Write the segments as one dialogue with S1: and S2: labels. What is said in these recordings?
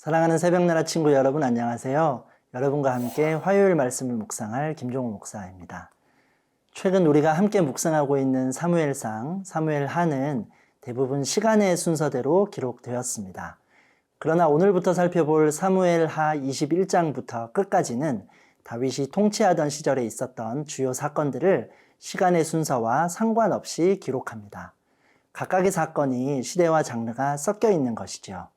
S1: 사랑하는 새벽나라 친구 여러분 안녕하세요. 여러분과 함께 화요일 말씀을 묵상할 김종호 목사입니다. 최근 우리가 함께 묵상하고 있는 사무엘상, 사무엘하는 대부분 시간의 순서대로 기록되었습니다. 그러나 오늘부터 살펴볼 사무엘하 21장부터 끝까지는 다윗이 통치하던 시절에 있었던 주요 사건들을 시간의 순서와 상관없이 기록합니다. 각각의 사건이 시대와 장르가 섞여 있는 것이죠.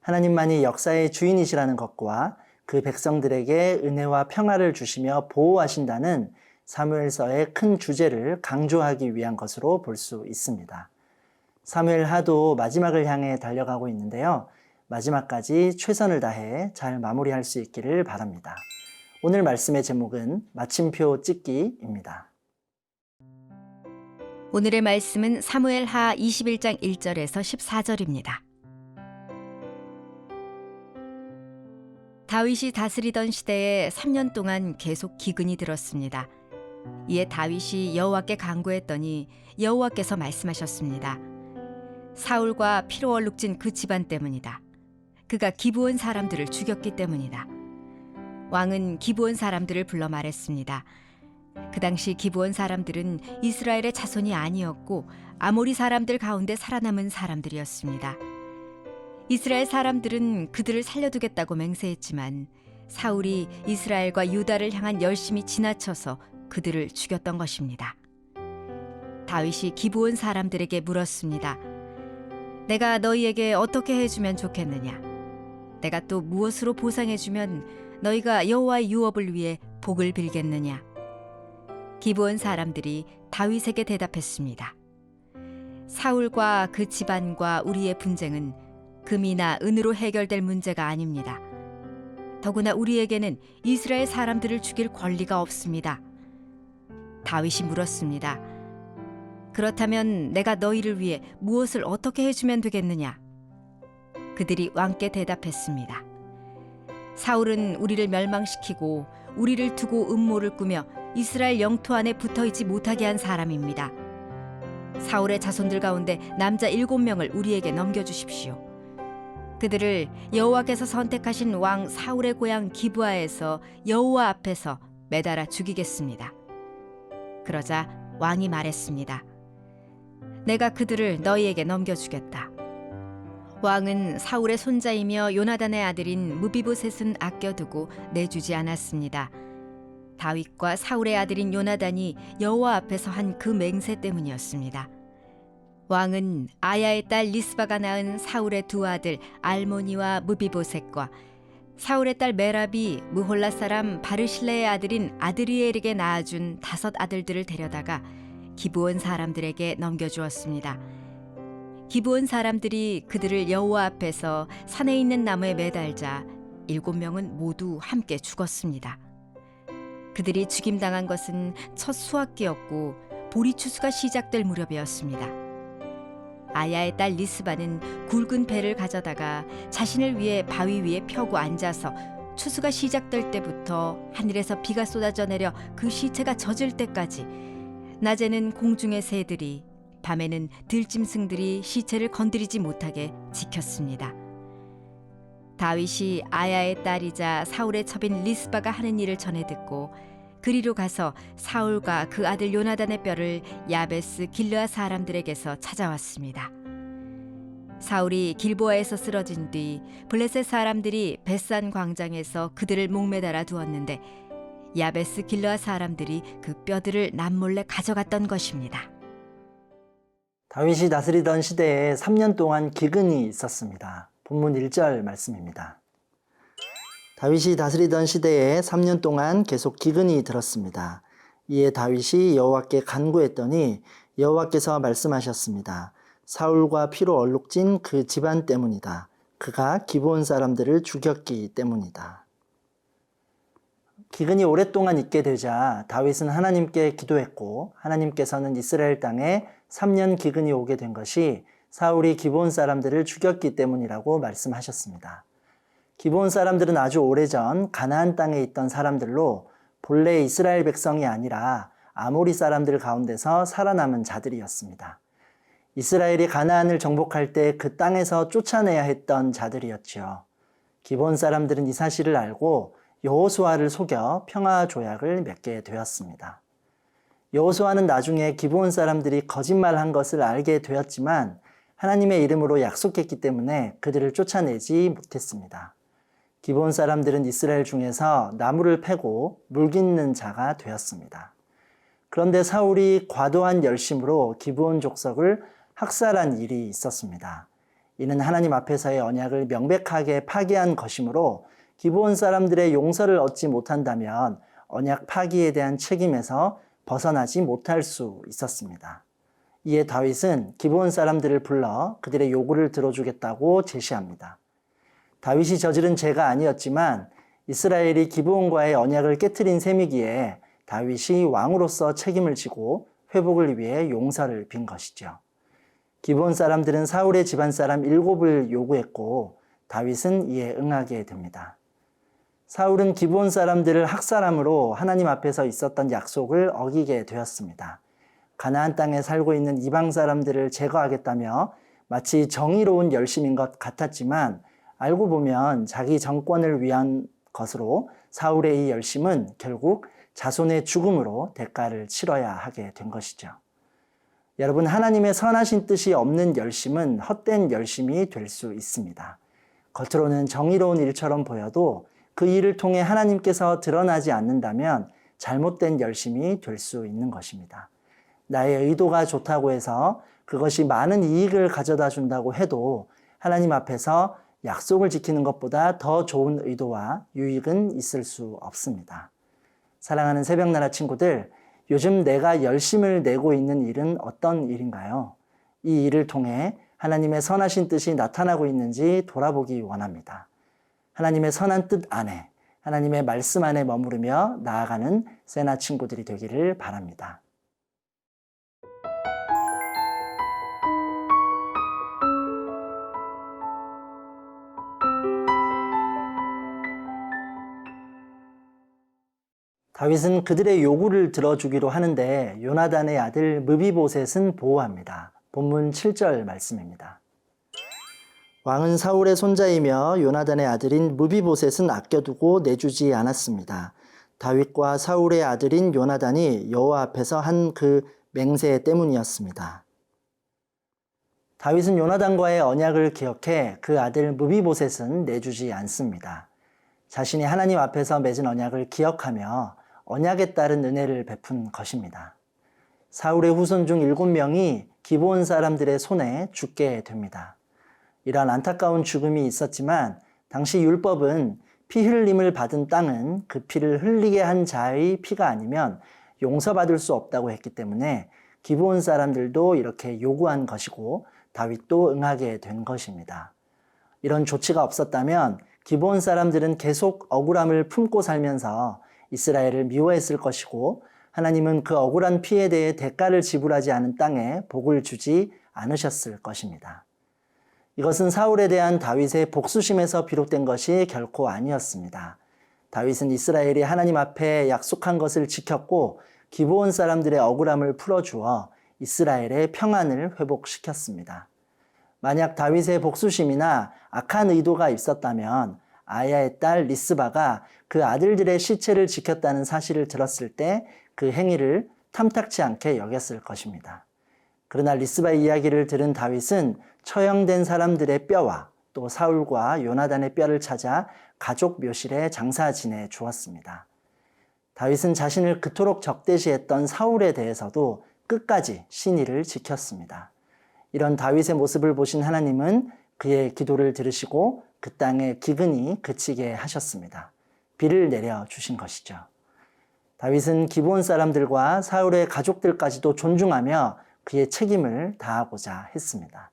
S1: 하나님만이 역사의 주인이시라는 것과 그 백성들에게 은혜와 평화를 주시며 보호하신다는 사무엘서의 큰 주제를 강조하기 위한 것으로 볼 수 있습니다. 사무엘하도 마지막을 향해 달려가고 있는데요. 마지막까지 최선을 다해 잘 마무리할 수 있기를 바랍니다. 오늘 말씀의 제목은 마침표 찍기입니다.
S2: 오늘의 말씀은 사무엘하 21장 1절에서 14절입니다. 다윗이 다스리던 시대에 3년 동안 계속 기근이 들었습니다. 이에 다윗이 여호와께 간구했더니 여호와께서 말씀하셨습니다. 사울과 피로 얼룩진 그 집안 때문이다. 그가 기브온 사람들을 죽였기 때문이다. 왕은 기브온 사람들을 불러 말했습니다. 그 당시 기브온 사람들은 이스라엘의 자손이 아니었고 아모리 사람들 가운데 살아남은 사람들이었습니다. 이스라엘 사람들은 그들을 살려두겠다고 맹세했지만 사울이 이스라엘과 유다를 향한 열심이 지나쳐서 그들을 죽였던 것입니다. 다윗이 기브온 사람들에게 물었습니다. 내가 너희에게 어떻게 해주면 좋겠느냐? 내가 또 무엇으로 보상해주면 너희가 여호와의 유업을 위해 복을 빌겠느냐? 기브온 사람들이 다윗에게 대답했습니다. 사울과 그 집안과 우리의 분쟁은 금이나 은으로 해결될 문제가 아닙니다. 더구나 우리에게는 이스라엘 사람들을 죽일 권리가 없습니다. 다윗이 물었습니다. 그렇다면 내가 너희를 위해 무엇을 어떻게 해주면 되겠느냐? 그들이 왕께 대답했습니다. 사울은 우리를 멸망시키고 우리를 두고 음모를 꾸며 이스라엘 영토 안에 붙어있지 못하게 한 사람입니다. 사울의 자손들 가운데 남자 7명을 우리에게 넘겨주십시오. 그들을 여호와께서 선택하신 왕 사울의 고향 기브아에서 여호와 앞에서 매달아 죽이겠습니다. 그러자 왕이 말했습니다. 내가 그들을 너희에게 넘겨주겠다. 왕은 사울의 손자이며 요나단의 아들인 무비보셋은 아껴두고 내주지 않았습니다. 다윗과 사울의 아들인 요나단이 여호와 앞에서 한 그 맹세 때문이었습니다. 왕은 아야의 딸 리스바가 낳은 사울의 두 아들 알모니와 무비보셋과 사울의 딸 메랍이 무홀라 사람 바르실레의 아들인 아드리엘에게 낳아준 5 아들들을 데려다가 기브온 사람들에게 넘겨주었습니다. 기브온 사람들이 그들을 여호와 앞에서 산에 있는 나무에 매달자 7명은 모두 함께 죽었습니다. 그들이 죽임당한 것은 첫 수확기였고 보리 추수가 시작될 무렵이었습니다. 아야의 딸 리스바는 굵은 배를 가져다가 자신을 위해 바위 위에 펴고 앉아서 추수가 시작될 때부터 하늘에서 비가 쏟아져 내려 그 시체가 젖을 때까지 낮에는 공중의 새들이 밤에는 들짐승들이 시체를 건드리지 못하게 지켰습니다. 다윗이 아야의 딸이자 사울의 첩인 리스바가 하는 일을 전해 듣고 그리로 가서 사울과 그 아들 요나단의 뼈를 야베스 길르아 사람들에게서 찾아왔습니다. 사울이 길보아에서 쓰러진 뒤 블레셋 사람들이 벳산 광장에서 그들을 목매달아 두었는데 야베스 길르아 사람들이 그 뼈들을 남몰래 가져갔던 것입니다.
S1: 다윗이 다스리던 시대에 3년 동안 기근이 있었습니다. 본문 1절 말씀입니다. 다윗이 다스리던 시대에 3년 동안 계속 기근이 들었습니다. 이에 다윗이 여호와께 간구했더니 여호와께서 말씀하셨습니다. 사울과 피로 얼룩진 그 집안 때문이다. 그가 기브온 사람들을 죽였기 때문이다. 기근이 오랫동안 있게 되자 다윗은 하나님께 기도했고 하나님께서는 이스라엘 땅에 3년 기근이 오게 된 것이 사울이 기브온 사람들을 죽였기 때문이라고 말씀하셨습니다. 기브온 사람들은 아주 오래전 가나안 땅에 있던 사람들로 본래 이스라엘 백성이 아니라 아모리 사람들 가운데서 살아남은 자들이었습니다. 이스라엘이 가나안을 정복할 때 그 땅에서 쫓아내야 했던 자들이었지요. 기브온 사람들은 이 사실을 알고 여호수아를 속여 평화 조약을 맺게 되었습니다. 여호수아는 나중에 기브온 사람들이 거짓말한 것을 알게 되었지만 하나님의 이름으로 약속했기 때문에 그들을 쫓아내지 못했습니다. 기브온 사람들은 이스라엘 중에서 나무를 패고 물깃는 자가 되었습니다. 그런데 사울이 과도한 열심으로 기브온 족속을 학살한 일이 있었습니다. 이는 하나님 앞에서의 언약을 명백하게 파기한 것이므로 기브온 사람들의 용서를 얻지 못한다면 언약 파기에 대한 책임에서 벗어나지 못할 수 있었습니다. 이에 다윗은 기브온 사람들을 불러 그들의 요구를 들어주겠다고 제시합니다. 다윗이 저지른 죄가 아니었지만 이스라엘이 기브온과의 언약을 깨트린 셈이기에 다윗이 왕으로서 책임을 지고 회복을 위해 용서를 빈 것이죠. 기브온 사람들은 사울의 집안 사람 7을 요구했고 다윗은 이에 응하게 됩니다. 사울은 기브온 사람들을 학살함으로 하나님 앞에서 있었던 약속을 어기게 되었습니다. 가나안 땅에 살고 있는 이방 사람들을 제거하겠다며 마치 정의로운 열심인 것 같았지만 알고 보면 자기 정권을 위한 것으로 사울의 이 열심은 결국 자손의 죽음으로 대가를 치러야 하게 된 것이죠. 여러분, 하나님의 선하신 뜻이 없는 열심은 헛된 열심이 될 수 있습니다. 겉으로는 정의로운 일처럼 보여도 그 일을 통해 하나님께서 드러나지 않는다면 잘못된 열심이 될 수 있는 것입니다. 나의 의도가 좋다고 해서 그것이 많은 이익을 가져다 준다고 해도 하나님 앞에서 약속을 지키는 것보다 더 좋은 의도와 유익은 있을 수 없습니다. 사랑하는 새벽나라 친구들, 요즘 내가 열심을 내고 있는 일은 어떤 일인가요? 이 일을 통해 하나님의 선하신 뜻이 나타나고 있는지 돌아보기 원합니다. 하나님의 선한 뜻 안에, 하나님의 말씀 안에 머무르며 나아가는 새나 친구들이 되기를 바랍니다. 다윗은 그들의 요구를 들어주기로 하는데 요나단의 아들 므비보셋은 보호합니다. 본문 7절 말씀입니다. 왕은 사울의 손자이며 요나단의 아들인 므비보셋은 아껴두고 내주지 않았습니다. 다윗과 사울의 아들인 요나단이 여호와 앞에서 한 그 맹세 때문이었습니다. 다윗은 요나단과의 언약을 기억해 그 아들 므비보셋은 내주지 않습니다. 자신이 하나님 앞에서 맺은 언약을 기억하며 언약에 따른 은혜를 베푼 것입니다. 사울의 후손 중 7명이 기브온 사람들의 손에 죽게 됩니다. 이러한 안타까운 죽음이 있었지만 당시 율법은 피 흘림을 받은 땅은 그 피를 흘리게 한 자의 피가 아니면 용서받을 수 없다고 했기 때문에 기브온 사람들도 이렇게 요구한 것이고 다윗도 응하게 된 것입니다. 이런 조치가 없었다면 기브온 사람들은 계속 억울함을 품고 살면서 이스라엘을 미워했을 것이고 하나님은 그 억울한 피에 대해 대가를 지불하지 않은 땅에 복을 주지 않으셨을 것입니다. 이것은 사울에 대한 다윗의 복수심에서 비롯된 것이 결코 아니었습니다. 다윗은 이스라엘이 하나님 앞에 약속한 것을 지켰고 기브온 사람들의 억울함을 풀어주어 이스라엘의 평안을 회복시켰습니다. 만약 다윗의 복수심이나 악한 의도가 있었다면 아야의 딸 리스바가 그 아들들의 시체를 지켰다는 사실을 들었을 때 그 행위를 탐탁치 않게 여겼을 것입니다. 그러나 리스바의 이야기를 들은 다윗은 처형된 사람들의 뼈와 또 사울과 요나단의 뼈를 찾아 가족 묘실에 장사 지내 주었습니다. 다윗은 자신을 그토록 적대시했던 사울에 대해서도 끝까지 신의를 지켰습니다. 이런 다윗의 모습을 보신 하나님은 그의 기도를 들으시고 그 땅의 기근이 그치게 하셨습니다. 비를 내려 주신 것이죠. 다윗은 기브온 사람들과 사울의 가족들까지도 존중하며 그의 책임을 다하고자 했습니다.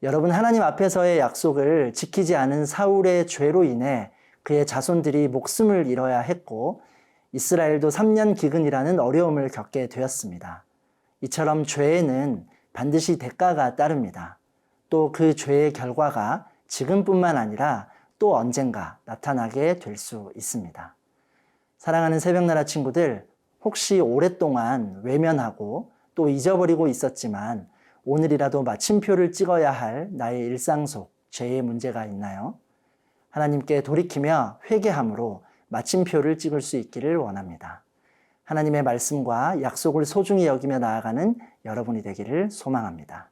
S1: 여러분, 하나님 앞에서의 약속을 지키지 않은 사울의 죄로 인해 그의 자손들이 목숨을 잃어야 했고 이스라엘도 3년 기근이라는 어려움을 겪게 되었습니다. 이처럼 죄에는 반드시 대가가 따릅니다. 또 그 죄의 결과가 지금뿐만 아니라 또 언젠가 나타나게 될 수 있습니다. 사랑하는 새벽나라 친구들, 혹시 오랫동안 외면하고 또 잊어버리고 있었지만 오늘이라도 마침표를 찍어야 할 나의 일상 속 죄의 문제가 있나요? 하나님께 돌이키며 회개함으로 마침표를 찍을 수 있기를 원합니다. 하나님의 말씀과 약속을 소중히 여기며 나아가는 여러분이 되기를 소망합니다.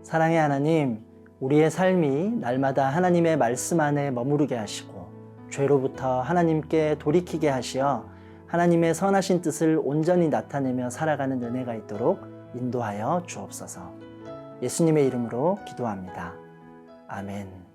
S1: 사랑의 하나님, 우리의 삶이 날마다 하나님의 말씀 안에 머무르게 하시고 죄로부터 하나님께 돌이키게 하시어 하나님의 선하신 뜻을 온전히 나타내며 살아가는 은혜가 있도록 인도하여 주옵소서. 예수님의 이름으로 기도합니다. 아멘.